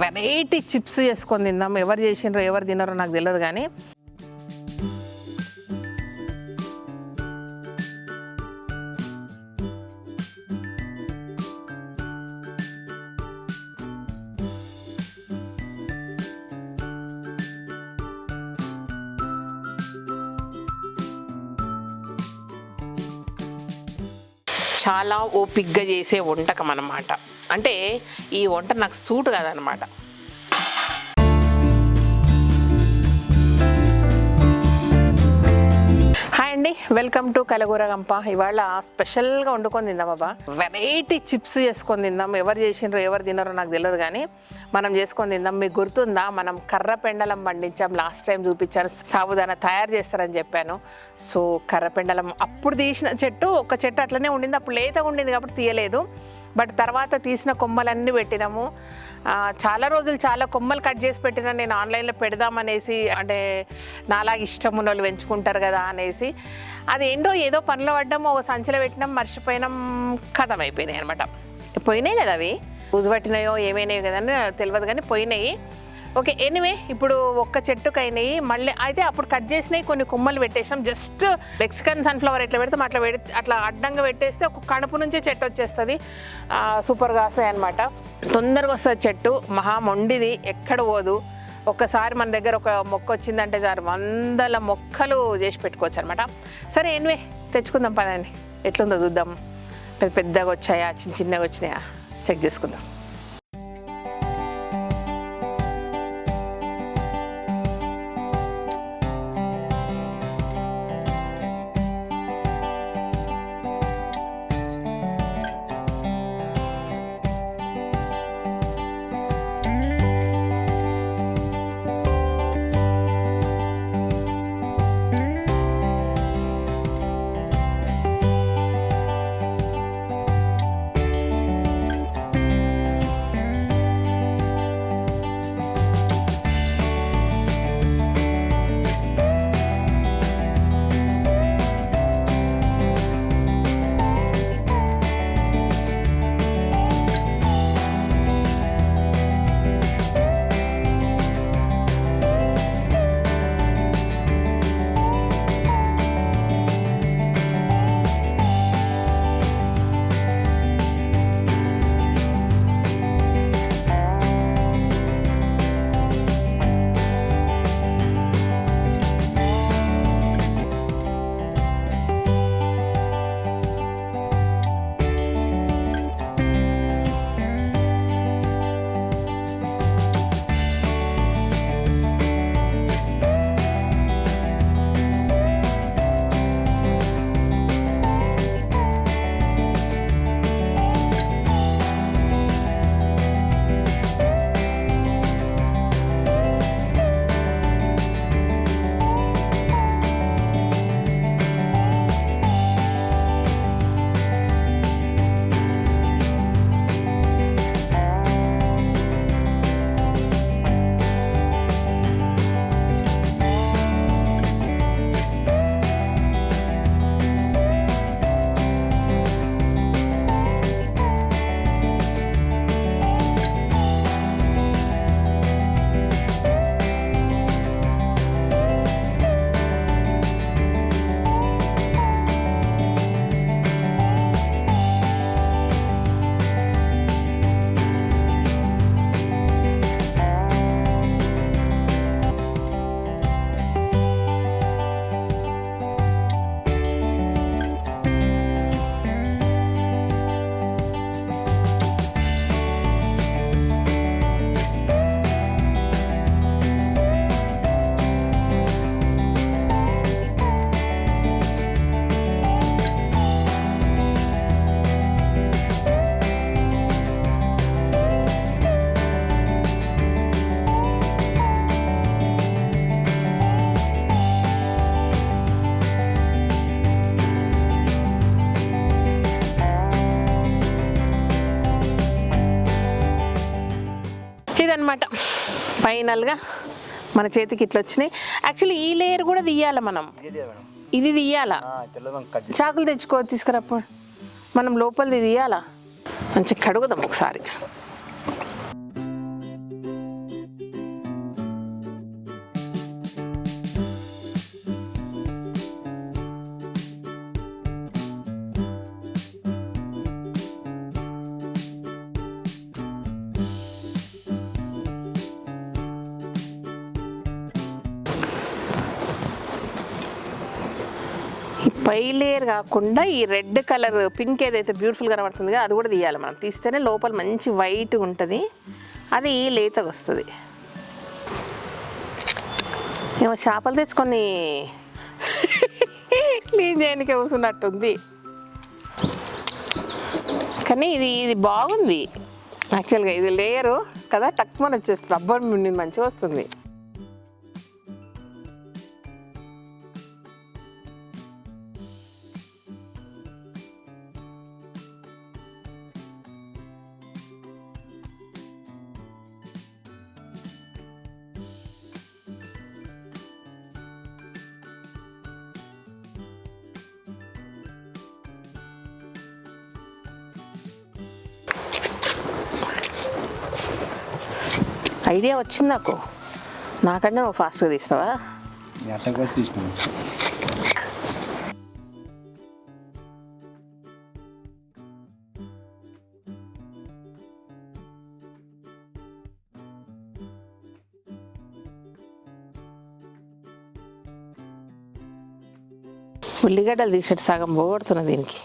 Variety chips చేసుకొని తిందాం. ఎవరు చేసినారో ఎవరు తిన్నారో నాకు తెలియదు కానీ చాలా ఓపిక్గా చేసే వంటకం అన్నమాట. అంటే ఈ వంట నాకు సూట్ కాదనమాట. హాయ్ అండి, వెల్కమ్ టు కలగూరగంప. ఇవాళ స్పెషల్గా వండుకొని తిందాం అబ్బా. వెరైటీ చిప్స్ చేసుకొని తిందాం. ఎవరు చేసినారో ఎవరు తిన్నారో నాకు తెలియదు కానీ మనం చేసుకొని తిందాం. మీకు గుర్తుందా, మనం కర్ర పెండలం పండించాం. లాస్ట్ టైం చూపించాను, సాబుదానా తయారు చేస్తారని చెప్పాను. సో కర్ర పెండలం అప్పుడు తీసిన చెట్టు, ఒక చెట్టు అట్లనే ఉండింది. అప్పుడు లేతగా ఉండింది కాబట్టి తీయలేదు. బట్ తర్వాత తీసిన కొమ్మలన్నీ పెట్టినాము. చాలా రోజులు చాలా కొమ్మలు కట్ చేసి పెట్టినా. నేను ఆన్లైన్లో పెడదామనేసి, అంటే నాలాగా ఇష్టం ఉన్న వాళ్ళు పెంచుకుంటారు కదా అనేసి, అది ఏంటో ఏదో పనిలో పడ్డాము, ఒక సంచిలో పెట్టినాం, మర్చిపోయినాం, కథం అయిపోయినాయి అనమాట. పోయినాయి కదా, అవి పూజ పట్టినాయో ఏమైనాయో కదా అని తెలియదు కానీ పోయినాయి. ఓకే, ఎనీవే ఇప్పుడు ఒక్క చెట్టుకు అయినాయి. మళ్ళీ అయితే అప్పుడు కట్ చేసినాయి, కొన్ని కొమ్మలు పెట్టేసినాం. జస్ట్ మెక్సికన్ సన్ఫ్లవర్ ఎట్లా పెడితే అట్లా అడ్డంగా పెట్టేస్తే ఒక కణుపు నుంచే చెట్టు వచ్చేస్తుంది. సూపర్గా వస్తాయి అనమాట. తొందరగా వస్తుంది చెట్టు. మహా మొండిది, ఎక్కడ పోదు. ఒక్కసారి మన దగ్గర ఒక మొక్క వచ్చిందంటే సార్ 100 మొక్కలు చేసి పెట్టుకోవచ్చు అనమాట. సరే ఎనీవే తెచ్చుకుందాం పదండి. ఎట్లుందో చూద్దాం. పెద్దగా వచ్చాయా, చిన్నగా వచ్చినాయా చెక్ చేసుకుందాం. ఇదన్నమాట ఫైనల్గా మన చేతికి ఇట్లా వచ్చినాయి. యాక్చువల్లీ ఈ లేయర్ కూడా తీయాలి మనం, ఇది తీయాలా, చాకులు తీసుకురప్పుడు మనం లోపలిది తీయాలా. మంచిగా కడుగుదాం ఒకసారి. ఈ పై లేయర్ కాకుండా ఈ రెడ్ కలర్ పింక్ ఏదైతే బ్యూటిఫుల్గా కనబడుతుందో అది కూడా తీయాలి మనం. తీస్తేనే లోపల మంచి వైట్గా ఉంటుంది, అది లేతగా వస్తుంది. ఏమో చేపలు తెచ్చుకొని క్లీన్ చేయడానికి కూర్చున్నట్టుంది. కానీ ఇది బాగుంది యాక్చువల్గా. ఇది లేయరు కదా, టక్మని వచ్చేస్తుంది, రబ్బర్ మంచిగా వస్తుంది. ఐడియా వచ్చింది నాకు, నాకన్నా నువ్వు ఫాస్ట్గా తీస్తావా? ఉల్లిగడ్డలు తీసేటి సగం పోగొడుతున్నా దీనికి.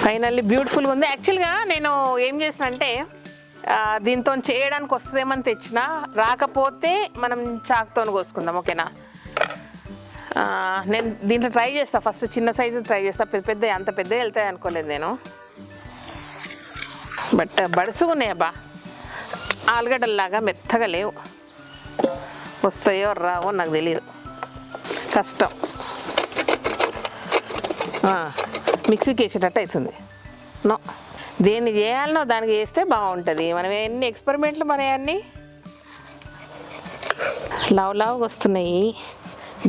ఫైనల్లీ బ్యూటిఫుల్గా ఉంది. యాక్చువల్గా నేను ఏం చేసిన అంటే దీంతో చేయడానికి వస్తుందేమని తెచ్చిన, రాకపోతే మనం చాకుతో కోసుకుందాం, ఓకేనా? నేను దీంట్లో ట్రై చేస్తాను, ఫస్ట్ చిన్న సైజు ట్రై చేస్తాను, పెద్ద అంత పెద్ద వెళ్తాయి అనుకోలేదు నేను. బట్ బడుసుగా ఉన్నాయి అబ్బా, ఆలుగడ్డల్లాగా మెత్తగా లేవు. వస్తాయో రావో నాకు తెలియదు, కష్టం. మిక్సీకి వేసేటట్టు అవుతుంది. నో, దేన్ని చేయాలనో దానికి చేస్తే బాగుంటుంది. మనం ఎన్ని ఎక్స్పెరిమెంట్లు మన అన్నీ లావుగా వస్తున్నాయి.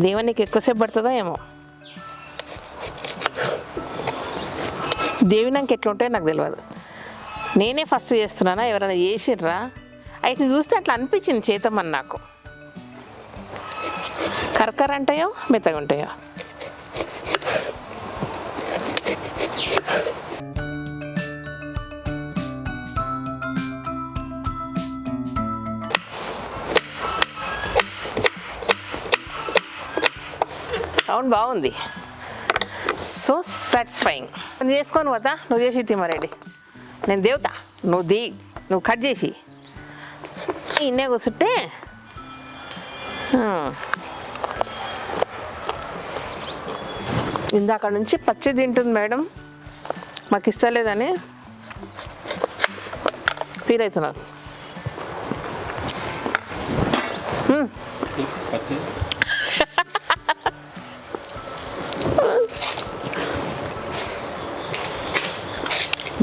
దేవానికి ఎక్కువసేపు పడుతుందో ఏమో, దేవినానికి ఎట్లా ఉంటాయో నాకు తెలియదు. నేనే ఫస్ట్ చేస్తున్నానా, ఎవరైనా చేసిర్రా? అయితే చూస్తే అట్లా అనిపించింది చేతమని నాకు. కరకర అంటాయో మెత్తగా ఉంటాయో. అవును, బాగుంది, సో సాటిస్ఫైయింగ్. నేను చేసుకొని పోతా, నువ్వు చేసి తిమ్మరెడ్డి. నేను దేవతా, నువ్వు కట్ చేసి ఇన్నే కూర్చుంటే. ఇందాక నుంచి పచ్చి తింటుంది మేడం, మాకు ఇష్టం లేదని ఫీల్ అవుతున్నారు.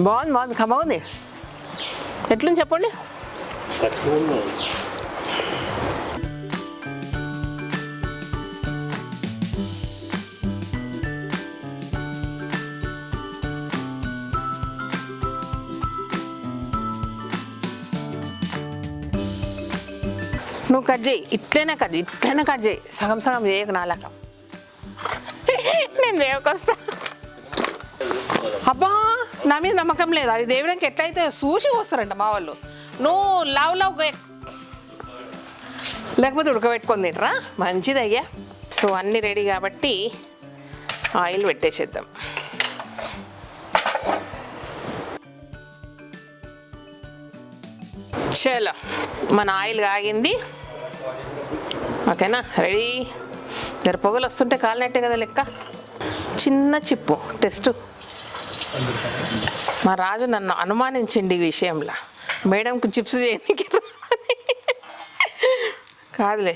బాగుంది, బాగుంది. ఎట్లుంది చెప్పండి. నువ్వు కట్ చేయి, ఇట్లనే కట్ చేయి, సగం చేయకు నాలాక. నేను దేవకొస్తా. అబ్బా, నా మీద నమ్మకం లేదు. అది దేవుడానికి ఎట్లయితే చూసి వస్తారంట మా వాళ్ళు. నువ్వు లావ్ లేకపోతే ఉడకబెట్టుకొని తింటరా, మంచిది అయ్యా. సో అన్నీ రెడీ కాబట్టి ఆయిల్ పెట్టేసేద్దాం. చలో, మన ఆయిల్ కాగింది, ఓకేనా? రెడీ. జర పొగలు వస్తుంటే కాలినట్టే కదా లెక్క. చిన్న చిప్పు టెస్ట్. మా రాజు నన్ను అనుమానించింది ఈ విషయంలో, మేడంకు చిప్స్ చేయడానికి కాదులే,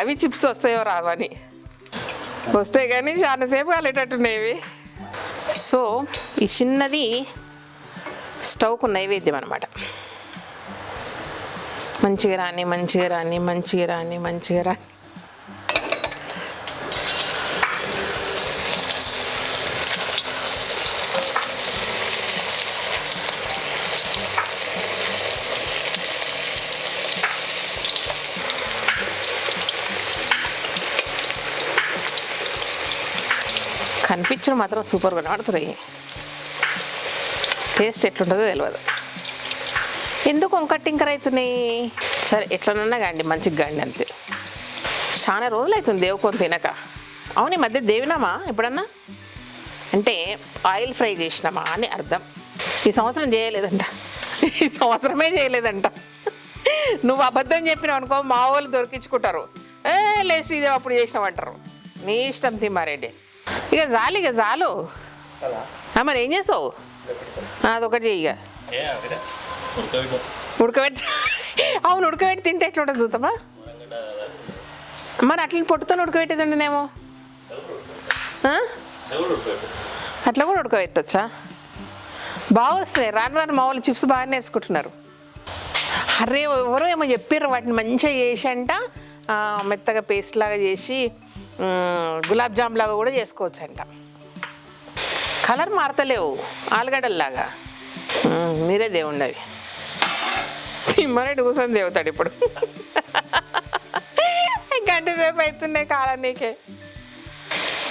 అవి చిప్స్ వస్తాయో రావని. వస్తాయి కానీ చాలాసేపు కాలేటట్టున్నాయి. సో ఈ చిన్నది స్టవ్కు నైవేద్యం అనమాట. మంచిగా రాని. పచ్చడి మాత్రం సూపర్గా కనబడుతున్నాయి. టేస్ట్ ఎట్లుంటుందో తెలియదు. ఎందుకు వంక టింకర్ అవుతున్నాయి? సరే ఎట్లనన్నా కాండి, మంచిగా కాండి అంతే. చాలా రోజులు అవుతుంది దేవుకొని తినక. అవును, ఈ మధ్య దేవినామా ఎప్పుడన్నా? అంటే ఆయిల్ ఫ్రై చేసినామా అని అర్థం. ఈ సంవత్సరం చేయలేదంట, ఈ సంవత్సరమే చేయలేదంట. నువ్వు అబద్ధం చెప్పినావు అనుకో, మా వాళ్ళు దొరికించుకుంటారు. లేచి ఇది అప్పుడు చేసినామంటారు. నీ ఇష్టం తిమ్మారెడ్డి. ఇక చాలు. మరి ఏం చేస్తావు? అదొకటి చెయ్యి. ఇక ఉడకబెట్టి, అవును ఉడకబెట్టి తింటే ఎట్లా ఉంటుంది చూద్దామా? మరి అట్లా పొట్టుతో ఉడకబెట్టేదండినేమో. అట్లా కూడా ఉడకబెట్టొచ్చా? బాగా వస్తున్నాయి. రాను మా వాళ్ళు చిప్స్ బాగా నేర్చుకుంటున్నారు. అరే ఎవరో ఏమో చెప్పారు, వాటిని మంచిగా చేసి అంట మెత్తగా పేస్ట్ లాగా చేసి గులాబ్ జామ్ లాగా కూడా చేసుకోవచ్చు అంట. కలర్ మారతలేవు, ఆలుగడ్డల్లాగా. మీరే దేవుండి. అవి తిమ్మరెడ్డి కూర్చొని దేవుతాడు ఇప్పుడు. గంట సేపు అవుతున్నాయి కాలం నీకే.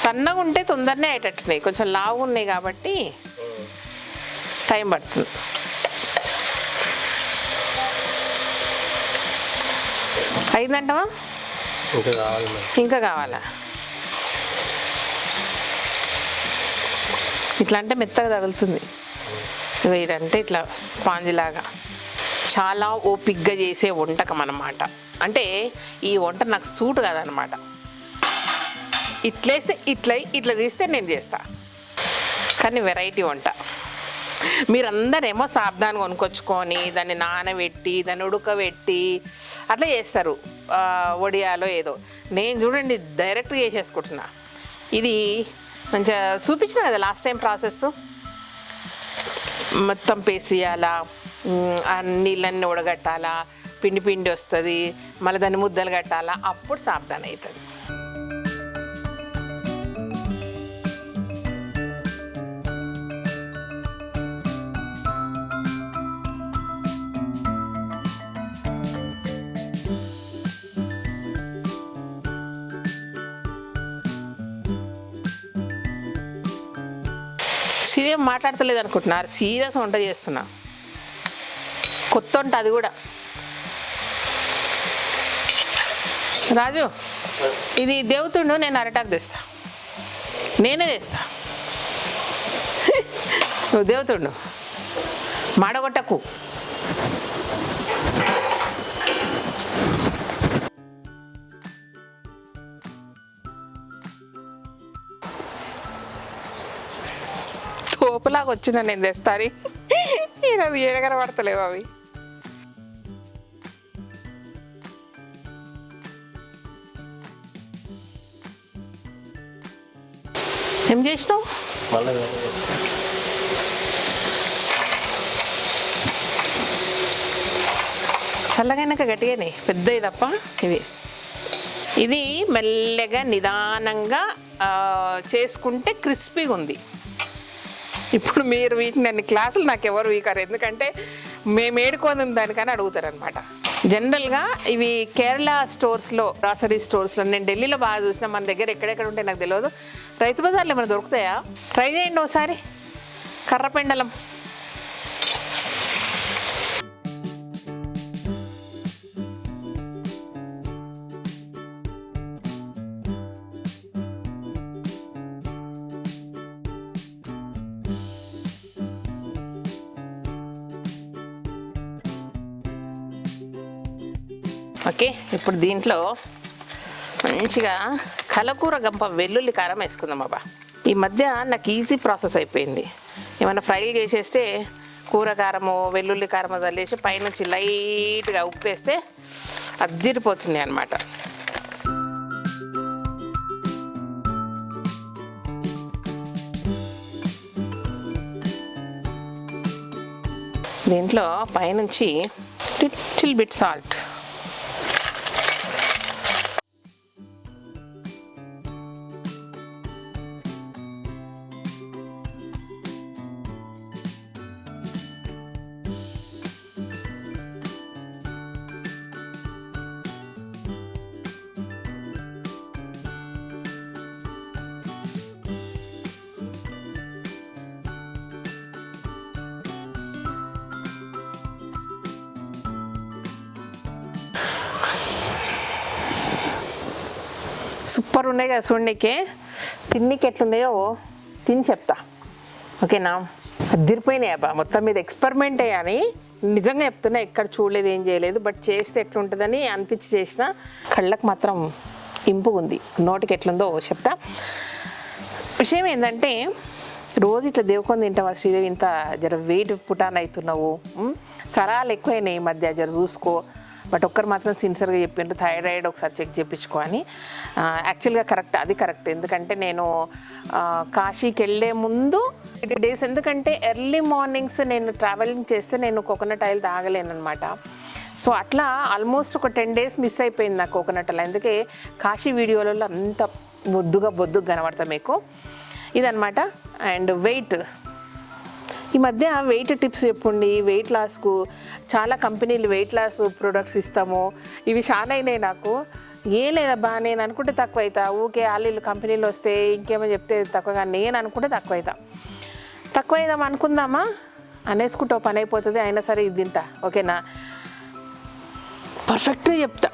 సన్నగా ఉంటే తొందరనే అయ్యేటట్టున్నాయి, కొంచెం లావుగా ఉన్నాయి కాబట్టి టైం పడుతుంది. అయిందంటవా? ఇంకా కావాలా? ఇట్లా అంటే మెత్తగా తగులుతుంది. ఇదంటే ఇట్లా స్పాంజ్ లాగా. చాలా ఓపిక్గా చేసే వంటకం అన్నమాట. అంటే ఈ వంట నాకు సూట్ కాదనమాట. ఇట్లేస్తే ఇట్లా తీస్తే నేను చేస్తా, కానీ వెరైటీ వంట. మీరందరేమో సాబ్దాన్ని కొనుక్కొచ్చుకొని దాన్ని నానబెట్టి దాన్ని ఉడకబెట్టి అట్లా చేస్తారు, వడియాలో ఏదో. నేను చూడండి డైరెక్ట్గా చేసేసుకుంటున్నా. ఇది మంచిగా చూపించిన కదా లాస్ట్ టైం ప్రాసెస్. మొత్తం పేస్ట్ చేయాలా, ఆ నీళ్ళన్నీ ఉడగట్టాలా, పిండి వస్తుంది, మళ్ళీ దాన్ని ముద్దలు కట్టాలా, అప్పుడు సాబ్దాన అవుతుంది. సీరియస్ మాట్లాడతలేదు అనుకుంటున్నారు, సీరియస్ వంట చేస్తున్నా. కొత్త వంట అది కూడా. రాజు, ఇది దేవుతుండు, నేను అరటాకు తెస్తా. నేనే తెస్తా, నువ్వు దేవుతుండు, మాడగొట్టకు. తోపులాగా వచ్చిన నేను తెస్తాను. ఈరోజు ఏడగర పడతలేవు అవి. ఏం చేసినావు? చల్లగైనాక గట్టిగానే పెద్దవి తప్ప ఇవి. ఇది మెల్లగా నిదానంగా చేసుకుంటే క్రిస్పీగా ఉంది. ఇప్పుడు మీరు వీటిని అన్ని క్లాసులు నాకు ఎవరు వీకారు, ఎందుకంటే మేము ఏడుకొని దానికని అడుగుతారు అనమాట. జనరల్గా ఇవి కేరళ స్టోర్స్లో, గ్రాసరీ స్టోర్స్లో, నేను ఢిల్లీలో బాగా చూసిన, మన దగ్గర ఎక్కడెక్కడ ఉంటాయి నాకు తెలియదు. రైతు బజార్లో ఏమైనా దొరుకుతాయా? ట్రై చేయండి ఒకసారి. కర్రపెండలం ఓకే. ఇప్పుడు దీంట్లో మంచిగా కలకూర గంప వెల్లుల్లి కారం వేసుకుందాం. అబ్బా, ఈ మధ్య నాకు ఈజీ ప్రాసెస్ అయిపోయింది. ఏమైనా ఫ్రైలు చేసేస్తే కూర కారము వెల్లుల్లి కారము చల్లేసి పైనుంచి లైట్గా ఉప్పేస్తే అద్దిరిపోతుంది అన్నమాట. దీంట్లో పైనుంచి లిటిల్ బిట్ సాల్ట్, సూపర్ ఉన్నాయి కదా చూడనీకే, తిన్నీకి ఎట్లున్నాయో తిని చెప్తా, ఓకేనా? అదిరిపోయినాయి అబ్బా, మొత్తం మీద ఎక్స్పెరిమెంట్ అయ్యాని నిజంగా చెప్తున్నా, ఎక్కడ చూడలేదు, ఏం చేయలేదు, బట్ చేస్తే ఎట్లుంటుందని అనిపించి చేసిన. కళ్ళకు మాత్రం ఇంపుగా ఉంది, నోటికి ఎట్లుందో చెప్తా. విషయం ఏంటంటే, రోజు ఇట్లా దేవుకొని తింటావా శ్రీదేవి, ఇంత జర వెయిట్ పుటాన్ అవుతున్నావు, సరాలు ఎక్కువైనాయి ఈ మధ్య, జర చూసుకో. బట్ ఒక్కరు మాత్రం సిన్సియర్గా చెప్పిండ్రు, థైరాయిడ్ ఒకసారి చెక్ చేయించుకో అని. యాక్చువల్గా కరెక్ట్, అది కరెక్ట్. ఎందుకంటే నేను కాశీకి వెళ్ళే ముందు 8 days, ఎందుకంటే ఎర్లీ మార్నింగ్స్ నేను ట్రావెలింగ్ చేస్తే నేను కోకోనట్ ఆయిల్ తాగలేను అనమాట. సో అట్లా ఆల్మోస్ట్ ఒక 10 days మిస్ అయిపోయింది నాకు కోకోనట్ ఆయిల్. అందుకే కాశీ వీడియోలలో అంత బొద్దుగా కనబడతా మీకు, ఇదనమాట. అండ్ వెయిట్, ఈ మధ్య వెయిట్ టిప్స్ చెప్పండి, వెయిట్ లాస్కు చాలా కంపెనీలు వెయిట్ లాస్ ప్రొడక్ట్స్ ఇస్తాము, ఇవి చాలా అయినాయి నాకు. ఏం లేదబ్బా, నేను అనుకుంటే తక్కువ అవుతా, ఊకే వాళ్ళు కంపెనీలు వస్తే ఇంకేమో చెప్తే తక్కువగా, నేను అనుకుంటే తక్కువ అవుదాం అనుకుందామా అనేసుకుంటూ పని అయిపోతుంది. అయినా సరే ఇది తింటా, ఓకేనా? పర్ఫెక్ట్గా చెప్తా,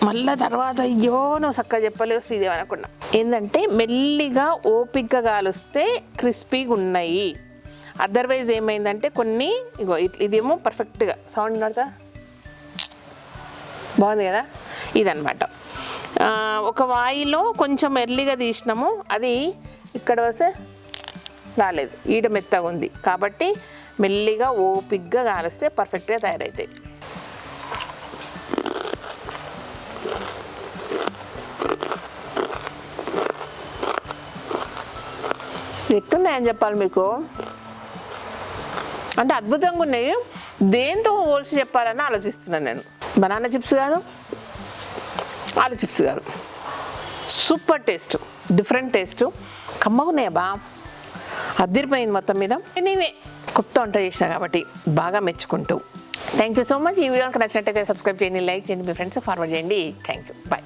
మళ్ళీ తర్వాత అయ్యో నువ్వు చక్కగా చెప్పలేవు శ్రీదేవి అనకుండా. ఏంటంటే మెల్లిగా ఓపిక్గా కాలుస్తే క్రిస్పీగా ఉన్నాయి. అదర్వైజ్ ఏమైందంటే కొన్ని ఇగో ఇదేమో పర్ఫెక్ట్గా సౌండ్ నడతా బాగుంది కదా, ఇదనమాట. ఒక వాయిలో కొంచెం ఎర్లీగా తీసినాము, అది ఇక్కడ వస్తే రాలేదు, ఈడ మెత్తగా ఉంది. కాబట్టి మెల్లిగా ఓపిక్గా కాలిస్తే పర్ఫెక్ట్గా తయారవుతాయి. ఎట్టున్నాయని చెప్పాలి మీకు, అంటే అద్భుతంగా ఉన్నాయి. దేంతో పోల్చి చెప్పాలని ఆలోచిస్తున్నాను నేను. బనానా చిప్స్ కాదు, ఆలు చిప్స్ కాదు, సూపర్ టేస్ట్, డిఫరెంట్ టేస్ట్, కమ్మగా ఉన్నాయా బా, అదిరిపోయింది మొత్తం మీద. ఎనీవే కొత్త వంట చేసిన కాబట్టి బాగా మెచ్చుకుంటూ. Thank you so much. ఈ వీడియోకి నచ్చినట్టయితే సబ్స్క్రైబ్ చేయండి, లైక్ చేయండి, మీ ఫ్రెండ్స్కి ఫార్వర్డ్ చేయండి. Thank you, bye.